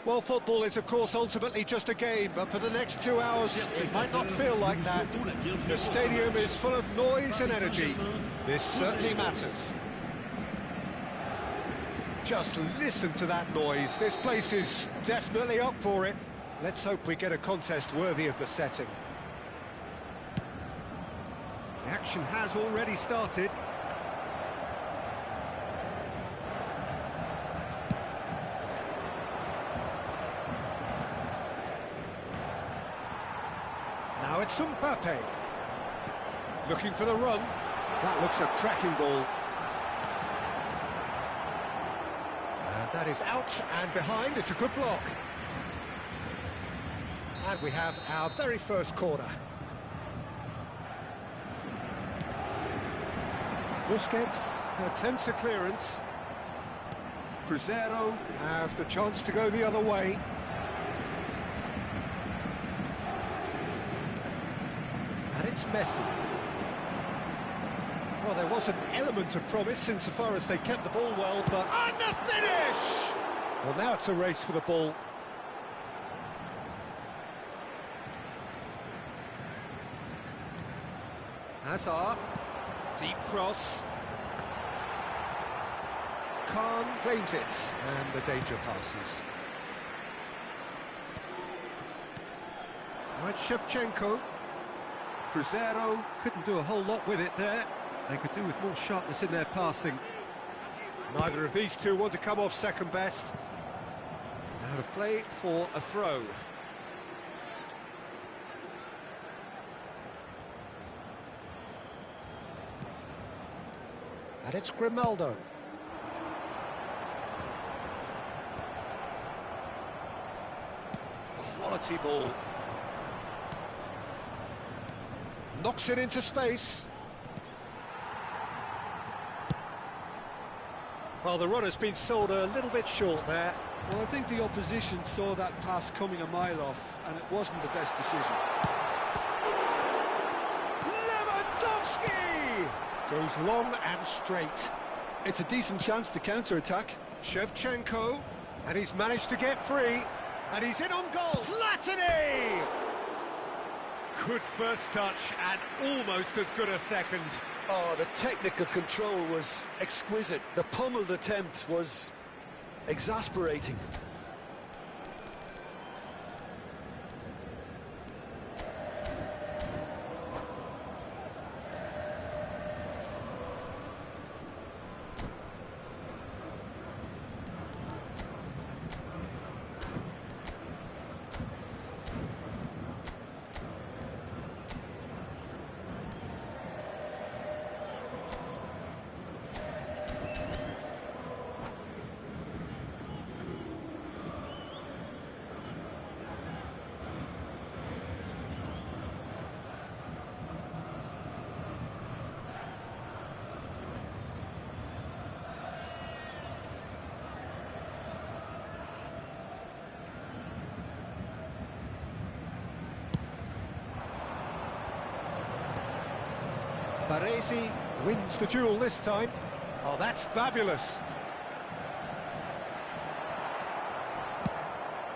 Well, football is, of course, ultimately just a game, but for the next 2 hours, it might not feel like that. The stadium is full of noise and energy. This certainly matters. Just listen to that noise. This place is definitely up for it. Let's hope we get a contest worthy of the setting. The action has already started. Now it's Mbappe. Looking for the run. That looks a cracking ball. And that is out and behind. It's a good block. And we have our very first corner. Busquets attempts a clearance. Crescer have the chance to go the other way. And it's Messi. Well, there was an element of promise insofar as they kept the ball well, but... And the finish! Well, now it's a race for the ball. Hazard. Deep cross. Khan claims it, and the danger passes. Now it's Shevchenko. Crescer couldn't do a whole lot with it there. They could do with more sharpness in their passing. Neither of these two want to come off second best. Out of play for a throw. And it's Grimaldo. Quality ball. Knocks it into space. Well, the runner's been sold a little bit short there. Well, I think the opposition saw that pass coming a mile off, and it wasn't the best decision. Lewandowski! Goes long and straight. It's a decent chance to counter-attack. Shevchenko, and he's managed to get free, and he's in on goal. Platini! Good first touch, and almost as good a second. Oh, the technical control was exquisite. The pummeled attempt was exasperating. Baresi wins the duel this time. Oh, that's fabulous.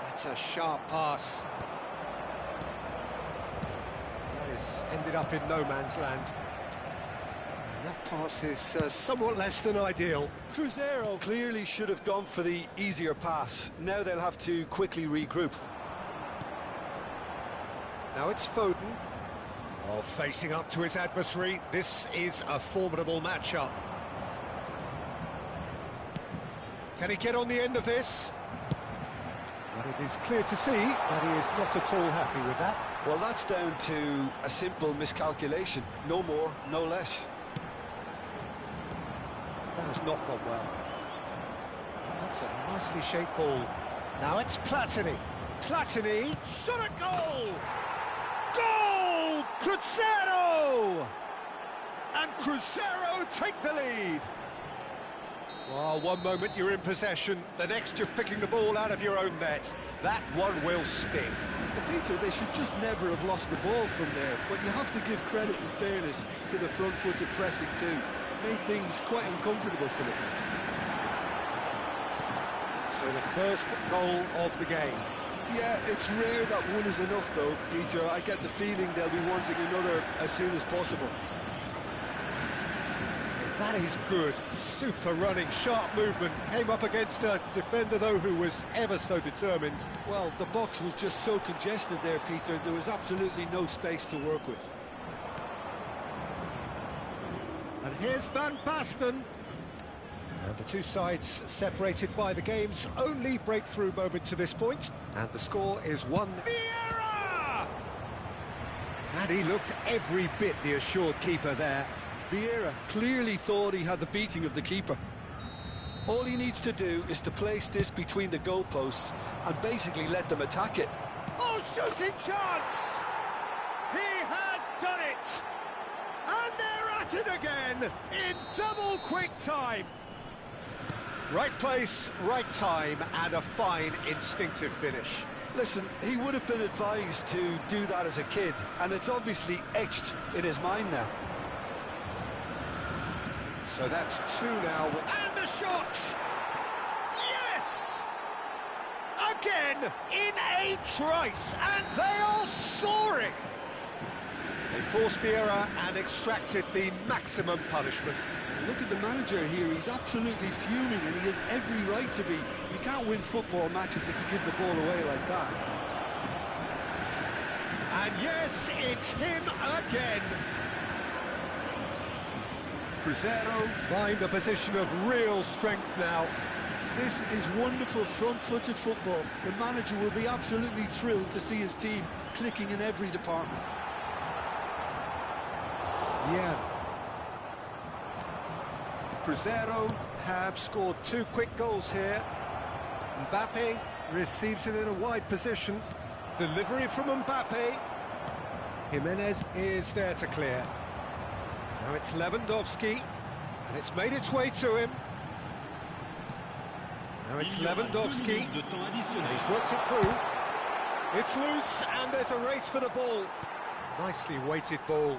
That's a sharp pass. That is ended up in no man's land. And that pass is somewhat less than ideal. Crescer clearly should have gone for the easier pass. Now they'll have to quickly regroup. Now it's Foden. Oh, facing up to his adversary, this is a formidable matchup. Can he get on the end of this? But it is clear to see that he is not at all happy with that. Well, that's down to a simple miscalculation. No more, no less. That has not gone well. That's a nicely shaped ball. Now it's Platini. Platini, shot at goal! Goal! Crescer! And Crescer take the lead. Well, one moment you're in possession, the next you're picking the ball out of your own net. That one will sting. But Peter, they should just never have lost the ball from there, but you have to give credit and fairness to the front-footed pressing too. Made things quite uncomfortable for them. So the first goal of the game. Yeah, it's rare that one is enough though, Peter. I get the feeling they'll be wanting another as soon as possible. That is good. Super running, sharp movement. Came up against a defender, though, who was ever so determined. Well, the box was just so congested there, Peter. There was absolutely no space to work with. And here's Van Basten. And the two sides separated by the game's only breakthrough moment to this point. And the score is 1. Vieira! And he looked every bit the assured keeper there. Primeira clearly thought he had the beating of the keeper. All he needs to do is to place this between the goalposts and basically let them attack it. Oh, shooting chance! He has done it! And they're at it again in double quick time. Right place, right time, and a fine instinctive finish. Listen, he would have been advised to do that as a kid, and it's obviously etched in his mind now. So that's 2 now, and the shot! Yes! Again, in a trice, and they are soaring! They forced the error and extracted the maximum punishment. Look at the manager here, he's absolutely fuming, and he has every right to be. You can't win football matches if you give the ball away like that. And yes, it's him again. Crescer find a position of real strength now. This is wonderful front-footed football. The manager will be absolutely thrilled to see his team clicking in every department. Yeah. Crescer have scored 2 quick goals here. Mbappe receives it in a wide position. Delivery from Mbappe. Jimenez is there to clear. Now it's Lewandowski, and it's made its way to him. Now it's Lewandowski, and he's worked it through. It's loose, and there's a race for the ball. Nicely weighted ball.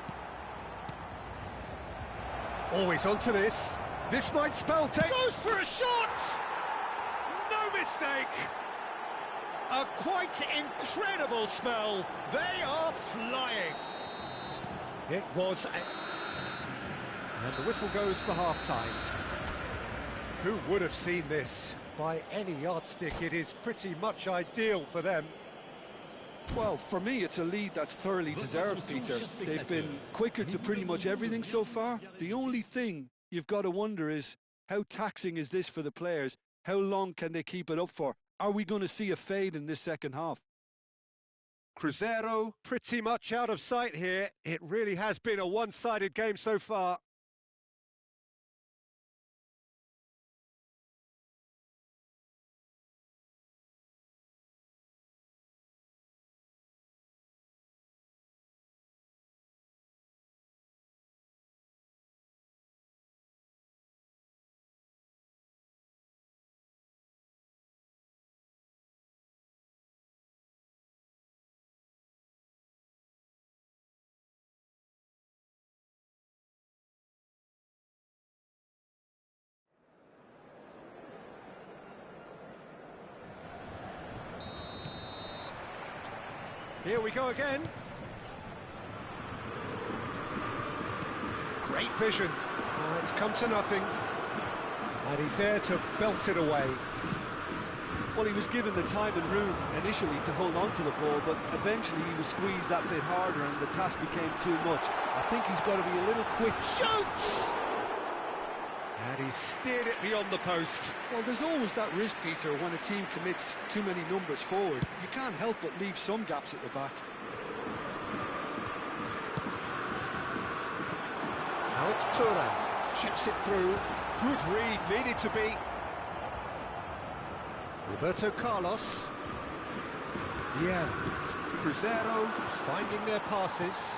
Always onto this. This might spell take. Goes for a shot! No mistake! A quite incredible spell. They are flying. It was a... And the whistle goes for half-time. Who would have seen this? By any yardstick, it is pretty much ideal for them. Well, for me, it's a lead that's thoroughly deserved, Peter. They've been quicker to pretty much everything so far. The only thing you've got to wonder is, how taxing is this for the players? How long can they keep it up for? Are we going to see a fade in this second half? Crescer pretty much out of sight here. It really has been a one-sided game so far. Here we go again. Great vision. It's come to nothing. And he's there to belt it away. Well, he was given the time and room initially to hold on to the ball, but eventually he was squeezed that bit harder and the task became too much. I think he's got to be a little quick. Shoots! And he steered it beyond the post. Well, there's always that risk, Peter, when a team commits too many numbers forward. You can't help but leave some gaps at the back. Now it's Tura. Chips it through. Good read, needed to be. Roberto Carlos. Yeah. Crescer finding their passes.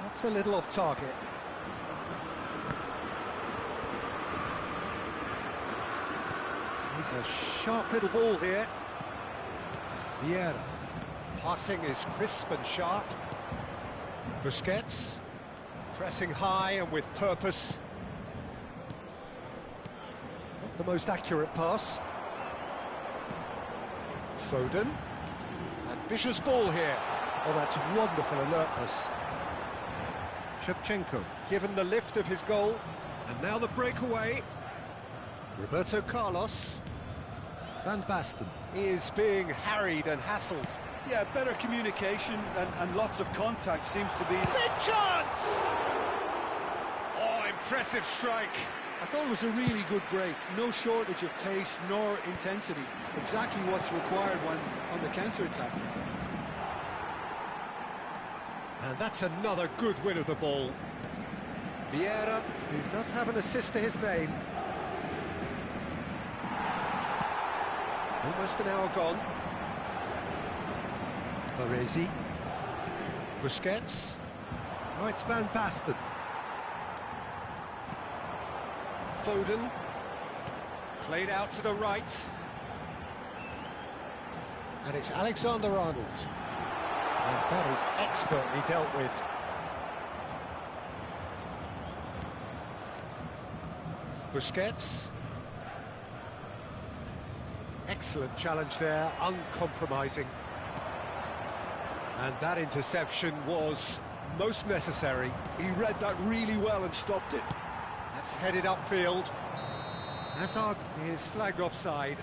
That's a little off target. He's a sharp little ball here. Vieira. Passing is crisp and sharp. Busquets. Pressing high and with purpose. Not the most accurate pass. Foden. Ambitious ball here. Oh, that's wonderful alertness. Shevchenko given the lift of his goal. And now the breakaway. Roberto Carlos. Van Basten is being harried and hassled. Yeah, better communication and lots of contact seems to be... Big chance! Oh, impressive strike. I thought it was a really good break. No shortage of pace nor intensity. Exactly what's required when on the counter-attack. And that's another good win of the ball. Vieira, who does have an assist to his name. Almost an hour gone. Baresi. Busquets. Oh, it's Van Basten. Foden. Played out to the right. And it's Alexander-Arnold. And that is expertly dealt with. Busquets. Excellent challenge there, uncompromising. And that interception was most necessary. He read that really well and stopped it. That's headed upfield. Hazard is flagged offside.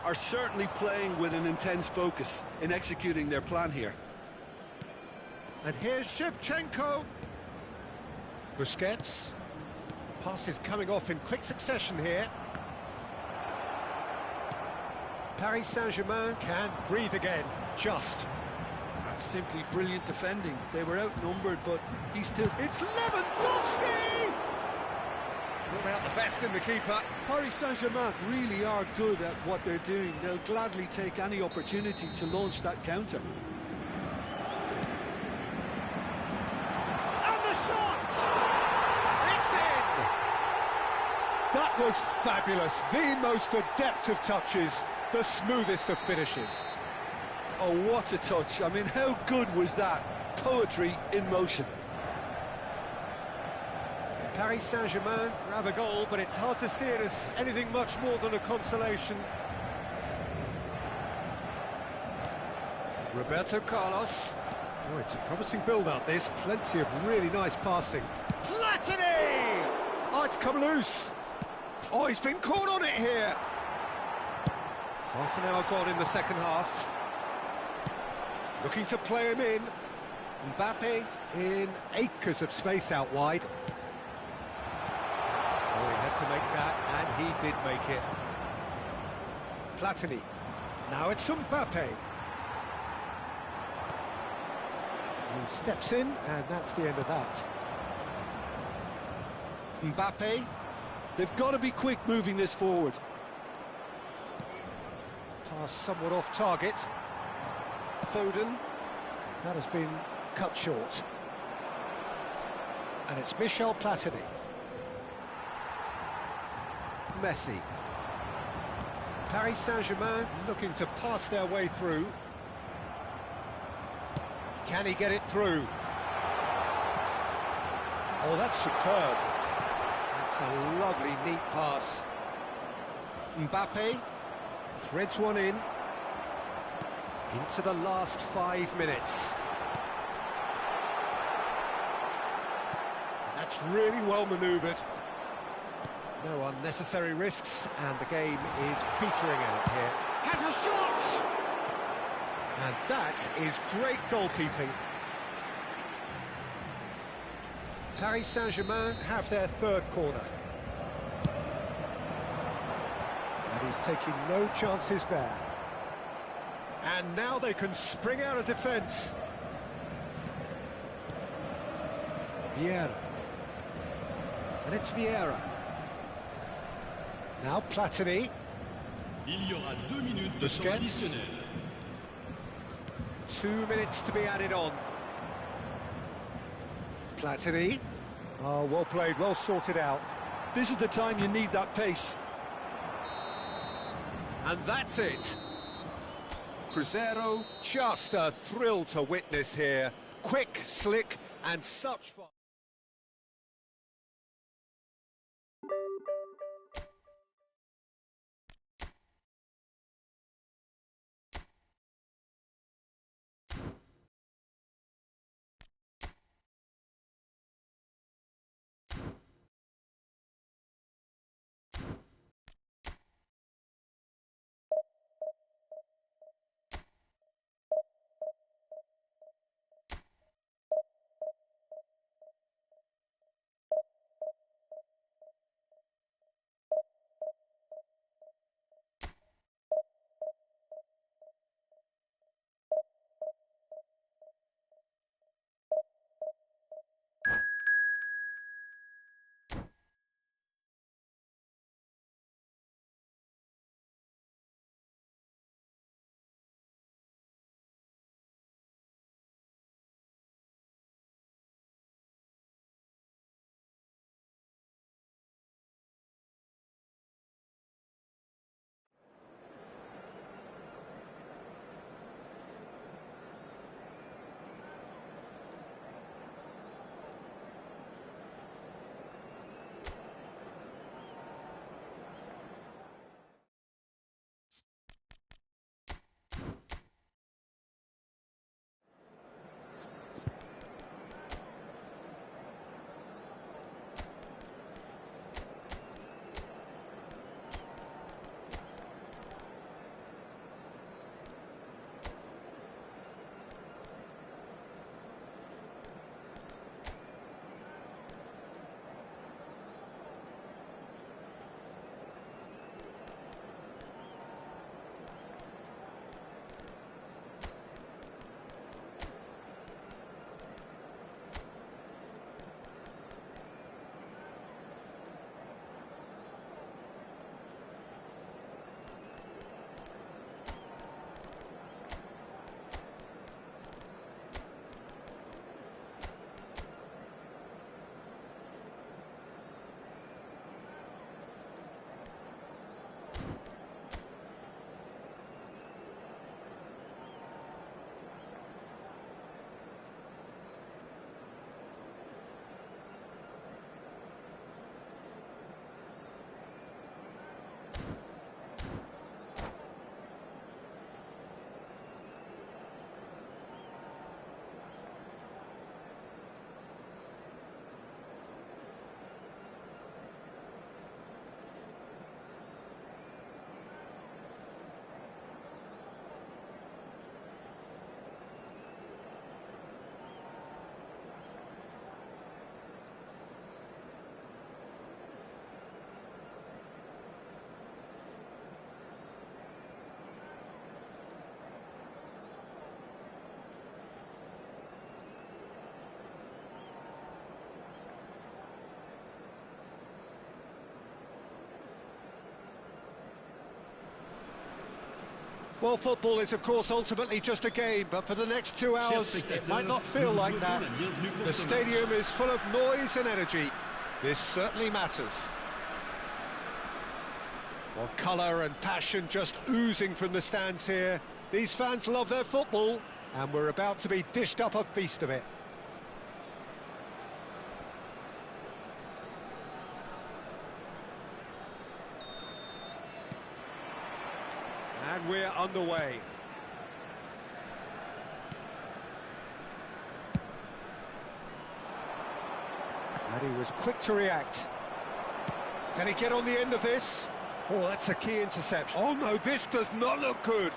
Are certainly playing with an intense focus in executing their plan here. And here's Shevchenko. Busquets. Passes coming off in quick succession here. Paris Saint-Germain can breathe again, just. That's simply brilliant defending. They were outnumbered, but he's still... It's Lewandowski! Brought out the best in the keeper. Paris Saint-Germain really are good at what they're doing. They'll gladly take any opportunity to launch that counter. And the shot! It's in! That was fabulous. The most adept of touches, the smoothest of finishes. Oh, what a touch. I mean, how good was that? Poetry in motion. Paris Saint-Germain grab a goal, but it's hard to see it as anything much more than a consolation. Roberto Carlos. Oh, it's a promising build-up, this. Plenty of really nice passing. Platini! Oh, it's come loose. Oh, he's been caught on it here. Half an hour gone in the second half. Looking to play him in. Mbappe in acres of space out wide. Oh, he had to make that, and he did make it. Platini. Now it's Mbappe. He steps in, and that's the end of that. Mbappe. They've got to be quick moving this forward. Pass somewhat off target. Foden. That has been cut short. And it's Michel Platini. Messi. Paris Saint-Germain looking to pass their way through. Can he get it through? Oh, that's superb. That's a lovely, neat pass. Mbappe threads one in. Into the last 5 minutes. That's really well manoeuvred. No unnecessary risks, and the game is petering out here. Has a shot! And that is great goalkeeping. Paris Saint-Germain have their third corner. And he's taking no chances there. And now they can spring out of defence. Vieira. And it's Vieira. Now Platini. Busquets. 2 minutes to be added on. Platini. Oh, well played, well sorted out. This is the time you need that pace. And that's it. Cruzeiro, just a thrill to witness here. Quick, slick, and such fun. Well, football is, of course, ultimately just a game, but for the next 2 hours, it might not feel like that. The stadium is full of noise and energy. This certainly matters. Well, colour and passion just oozing from the stands here. These fans love their football, and we're about to be dished up a feast of it. And we're underway. And he was quick to react. Can he get on the end of this? Oh, that's a key interception. Oh no, this does not look good.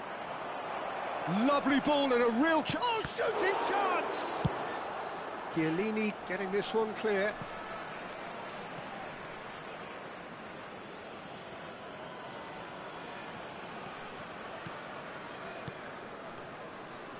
Lovely ball and a real shooting chance! Chiellini getting this one clear.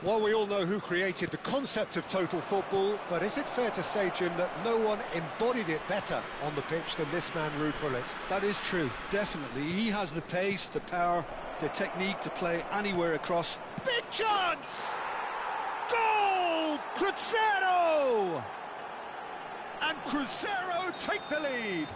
Well, we all know who created the concept of total football, but is it fair to say, Jim, that no one embodied it better on the pitch than this man, Ruud Gullit? That is true, definitely. He has the pace, the power, the technique to play anywhere across. Big chance! Goal! Cruzeiro! And Cruzeiro take the lead.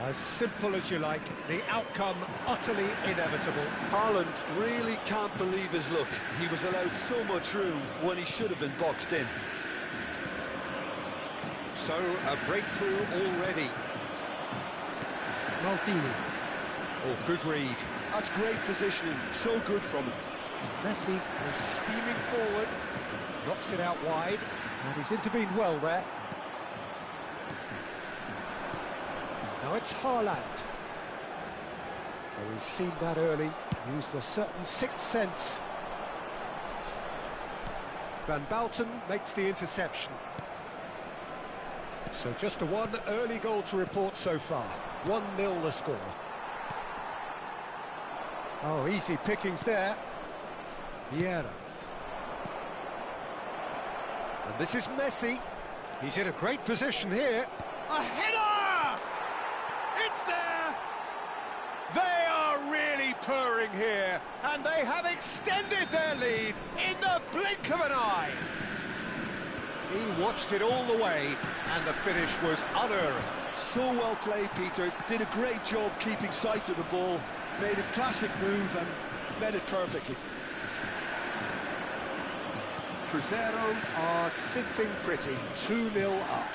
As simple as you like, the outcome utterly inevitable. Haaland really can't believe his luck. He was allowed so much room when he should have been boxed in. So, a breakthrough already. Maldini. Oh, good read. That's great positioning, so good from him. Messi was steaming forward, knocks it out wide, and he's intervened well there. Now it's Haaland. Oh, he's seen that early, used a certain sixth sense. Van Balten makes the interception. So just the one early goal to report so far. 1-0 the score. Oh, easy pickings there. Primeira. And this is Messi. He's in a great position here. A header! It's there! They are really purring here, and they have extended their lead in the blink of an eye. He watched it all the way, and the finish was unerring. So well played, Peter. Did a great job keeping sight of the ball. Made a classic move and met it perfectly. Cruzeiro are sitting pretty, 2-0 up.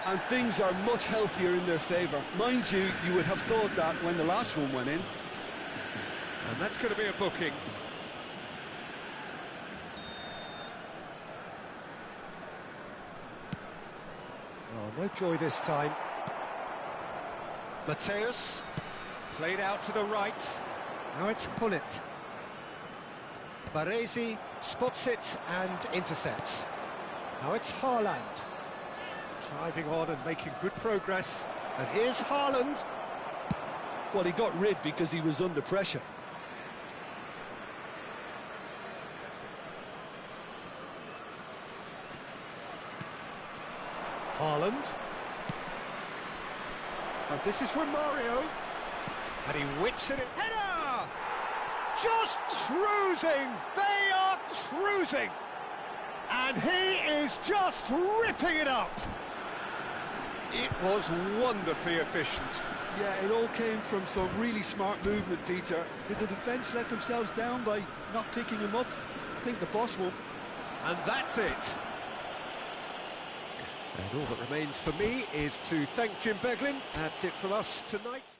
And things are much healthier in their favour. Mind you, you would have thought that when the last one went in. And that's going to be a booking. Oh, no joy this time. Mateus, played out to the right. Now it's Hullet. Baresi spots it and intercepts. Now it's Haaland. Driving on and making good progress. And here's Haaland. Well, he got rid because he was under pressure. Haaland. And this is Romario. And he whips it in. Header! Just cruising! They are cruising! And he is just ripping it up! It was wonderfully efficient. Yeah, it all came from some really smart movement, Peter. Did the defence let themselves down by not picking him up? I think the boss won. And that's it. And all that remains for me is to thank Jim Beglin. That's it from us tonight.